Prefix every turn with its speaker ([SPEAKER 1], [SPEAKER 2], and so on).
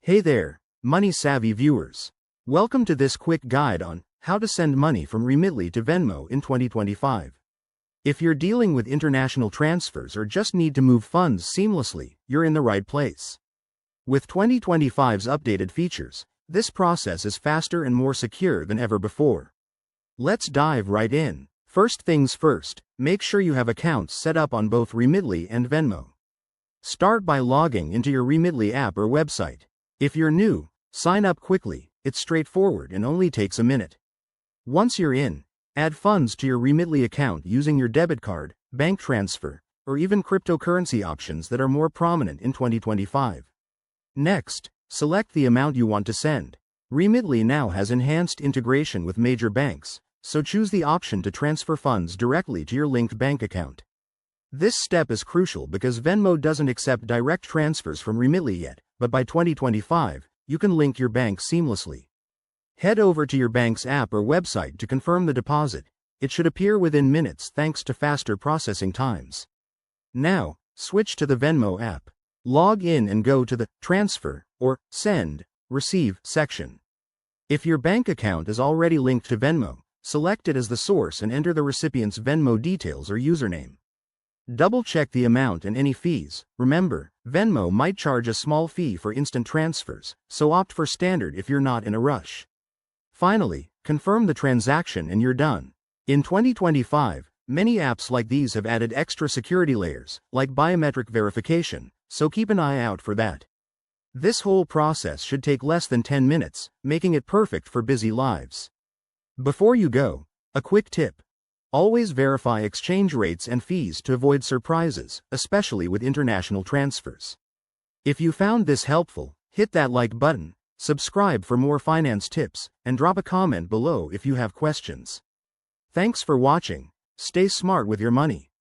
[SPEAKER 1] Hey there, money-savvy viewers. Welcome to this quick guide on how to send money from Remitly to Venmo in 2025. If you're dealing with international transfers or just need to move funds seamlessly, you're in the right place. With 2025's updated features, this process is faster and more secure than ever before. Let's dive right in. First things first, make sure you have accounts set up on both Remitly and Venmo. Start by logging into your Remitly app or website. If you're new, sign up quickly. It's straightforward and only takes a minute. Once you're in, add funds to your Remitly account using your debit card, bank transfer, or even cryptocurrency options that are more prominent in 2025. Next, select the amount you want to send. Remitly now has enhanced integration with major banks, so choose the option to transfer funds directly to your linked bank account. This step is crucial because Venmo doesn't accept direct transfers from Remitly yet, but by 2025, you can link your bank seamlessly. Head over to your bank's app or website to confirm the deposit. It should appear within minutes thanks to faster processing times. Now, switch to the Venmo app. Log in and go to the Transfer or Send, Receive section. If your bank account is already linked to Venmo, select it as the source and enter the recipient's Venmo details or username. Double-check the amount and any fees. Remember, Venmo might charge a small fee for instant transfers, so opt for standard if you're not in a rush. Finally, confirm the transaction and you're done. In 2025, many apps like these have added extra security layers, like biometric verification, so keep an eye out for that. This whole process should take less than 10 minutes, making it perfect for busy lives. Before you go, a quick tip. Always verify exchange rates and fees to avoid surprises, especially with international transfers. If you found this helpful, hit that like button, subscribe for more finance tips, and drop a comment below if you have questions. Thanks for watching. Stay smart with your money.